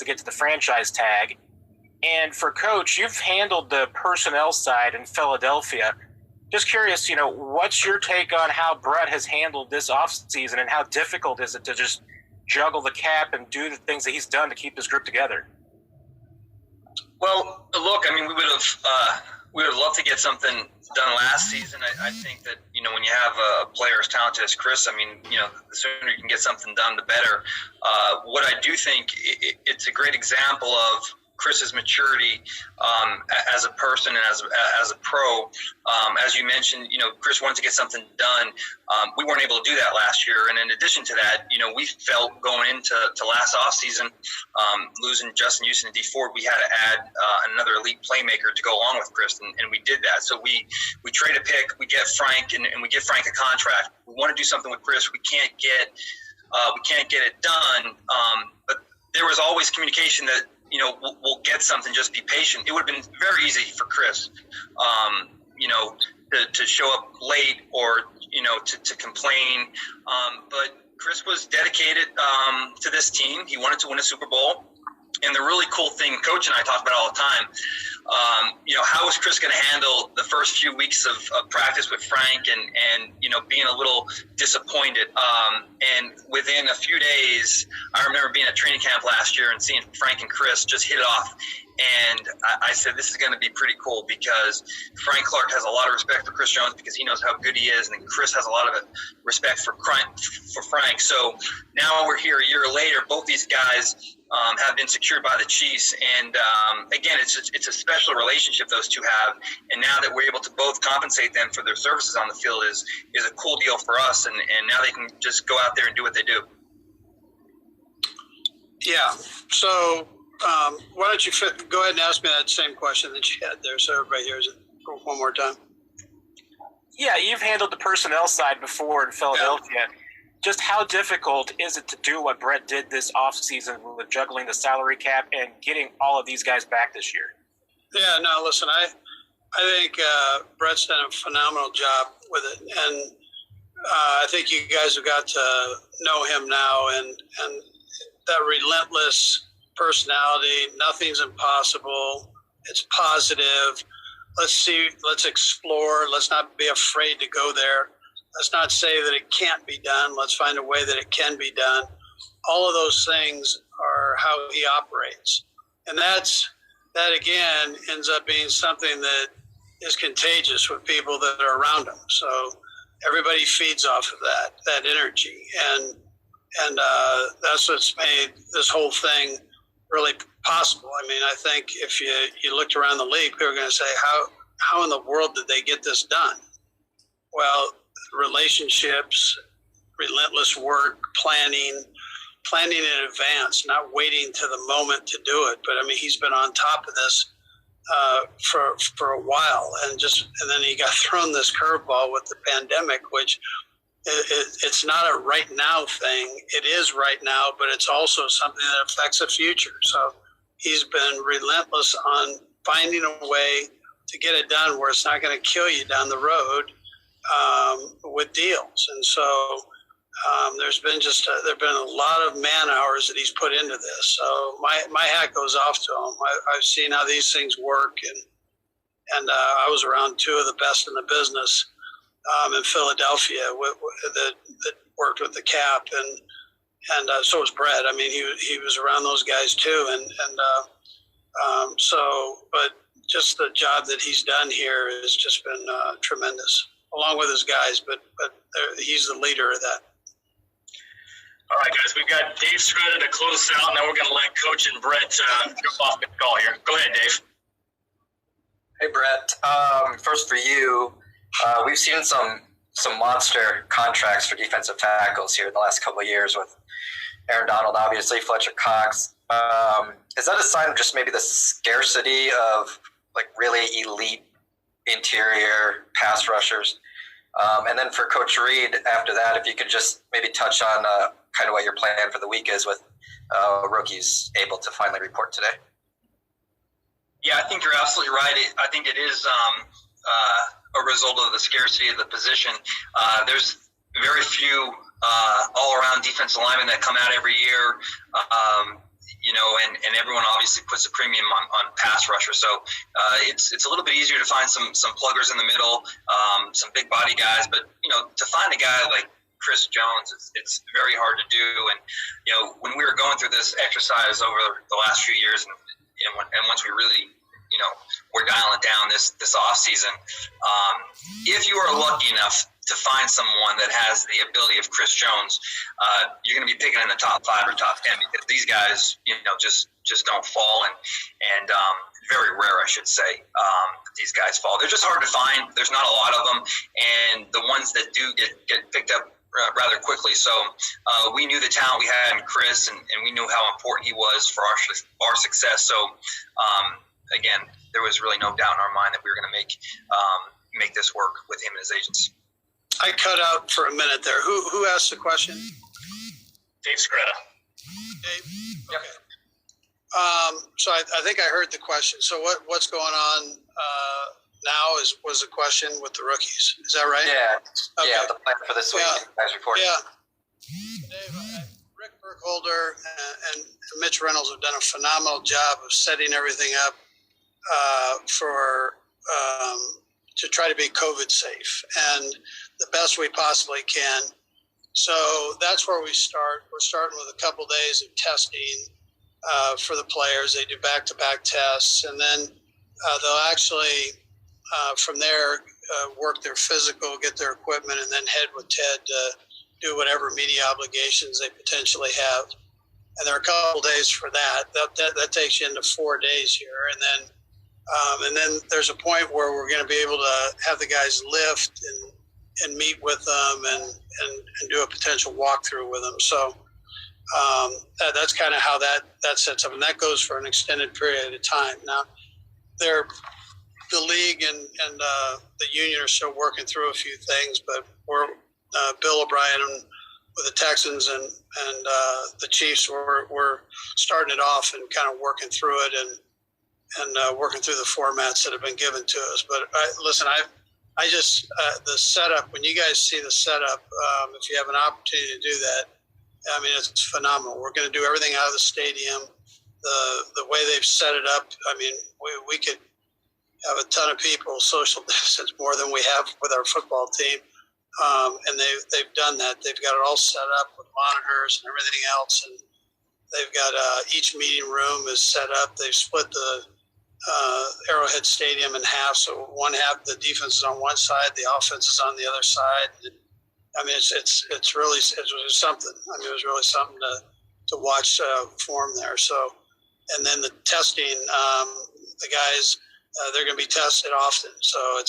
to get to the franchise tag. And for Coach, you've handled the personnel side in Philadelphia. Just curious, what's your take on how Brett has handled this offseason and how difficult is it to just juggle the cap and do the things that he's done to keep this group together? Well, look, I mean, we would have loved to get something done last season. I think that, when you have a player as talented as Chris, I mean, the sooner you can get something done, the better. What I do think, it's a great example of Chris's maturity as a person and as a pro. As you mentioned, Chris wanted to get something done. We weren't able to do that last year. And in addition to that, we felt going into last offseason, losing Justin Houston and D Ford, we had to add another elite playmaker to go along with Chris, and we did that. So we trade a pick, we get Frank, and we give Frank a contract. We want to do something with Chris. We can't get it done. But there was always communication that, we'll get something, just be patient. It would have been very easy for Chris, to show up late or, to complain. But Chris was dedicated to this team. He wanted to win a Super Bowl. And the really cool thing, Coach and I talk about all the time, how is Chris going to handle the first few weeks of practice with Frank and being a little disappointed. And within a few days, I remember being at training camp last year and seeing Frank and Chris just hit it off. And I said, this is going to be pretty cool because Frank Clark has a lot of respect for Chris Jones because he knows how good he is. And Chris has a lot of respect for Frank. So now we're here a year later. Both these guys have been secured by the Chiefs. And again, it's a special relationship those two have. And now that we're able to both compensate them for their services on the field is a cool deal for us. And now they can just go out there and do what they do. Yeah. So why don't you go ahead and ask me that same question that you had there so everybody hears it one more time. Yeah, you've handled the personnel side before in Philadelphia. Yeah. Just how difficult is it to do what Brett did this offseason with juggling the salary cap and getting all of these guys back this year? Yeah, no, listen, I think Brett's done a phenomenal job with it. And I think you guys have got to know him now and that relentless personality. Nothing's impossible. It's positive. Let's explore. Let's not be afraid to go there. Let's not say that it can't be done. Let's find a way that it can be done. All of those things are how he operates. And that again ends up being something that is contagious with people that are around him. So everybody feeds off of that energy. And that's what's made this whole thing really possible. I mean, I think if you looked around the league, people are going to say, how in the world did they get this done? Well, relationships, relentless work, planning in advance, not waiting to the moment to do it. But I mean, he's been on top of this for a while, and then he got thrown this curveball with the pandemic, which it's not a right now thing. It is right now, but it's also something that affects the future. So he's been relentless on finding a way to get it done where it's not going to kill you down the road with deals. And so there's been a lot of man hours that he's put into this. So my hat goes off to him. I've seen how these things work, and I was around two of the best in the business in Philadelphia that worked with the cap, and so was Brett. I mean, he was around those guys too, and but just the job that he's done here has just been tremendous, along with his guys. But he's the leader of that. All right, guys, we've got Dave Schröder to close us out, and then we're going to let Coach and Brett jump off the call here. Go ahead, Dave. Hey, Brett. First for you, we've seen some monster contracts for defensive tackles here in the last couple of years with Aaron Donald, obviously, Fletcher Cox. Is that a sign of just maybe the scarcity of like really elite interior pass rushers? And then for Coach Reid, after that, if you could just maybe touch on kind of what your plan for the week is with rookies able to finally report today. Yeah, I think you're absolutely right. I think it is a result of the scarcity of the position. There's very few all-around defensive linemen that come out every year. and everyone obviously puts a premium on pass rusher. So it's a little bit easier to find some pluggers in the middle, some big body guys. But to find a guy like Chris Jones, it's very hard to do. And when we were going through this exercise over the last few years, and once we really we're dialing down this off season, if you are lucky enough to find someone that has the ability of Chris Jones, you're going to be picking in the top 5 or top 10, because these guys, just don't fall, and very rare, I should say, these guys fall. They're just hard to find. There's not a lot of them, and the ones that do get picked up rather quickly. So we knew the talent we had in Chris, and we knew how important he was for our success. So again, there was really no doubt in our mind that we were going to make this work with him and his agents. I cut out for a minute there. Who asked the question? Dave Scretta. Dave? Okay. So I think I heard the question. So what's going on now was a question with the rookies. Is that right? Yeah. Okay. Yeah, the plan for this week. Guys report. Yeah. Dave, Rick Burkholder and Mitch Reynolds have done a phenomenal job of setting everything up to try to be COVID safe and the best we possibly can. So that's where we start. We're starting with a couple days of testing for the players. They do back-to-back tests, and then they'll actually, from there, work their physical, get their equipment, and then head with Ted to do whatever media obligations they potentially have. And there are a couple days for that. That takes you into 4 days here, and then there's a point where we're going to be able to have the guys lift and meet with them and do a potential walkthrough with them. So that's kind of how that sets up, and that goes for an extended period of time. Now, the league and the union are still working through a few things, but we're Bill O'Brien with the Texans and the Chiefs. We're starting it off and kind of working through it and working through the formats that have been given to us. But listen, I just the setup. When you guys see the setup, if you have an opportunity to do that, I mean, it's phenomenal. We're going to do everything out of the stadium. The way they've set it up, I mean, we could have a ton of people social distance more than we have with our football team, and they've done that. They've got it all set up with monitors and everything else, and they've got each meeting room is set up. They've split the Arrowhead Stadium in half, so one half the defense is on one side, the offense is on the other side. I mean, it's really something. I mean, it was really something to watch form there. So, and then the testing, the guys they're going to be tested often. So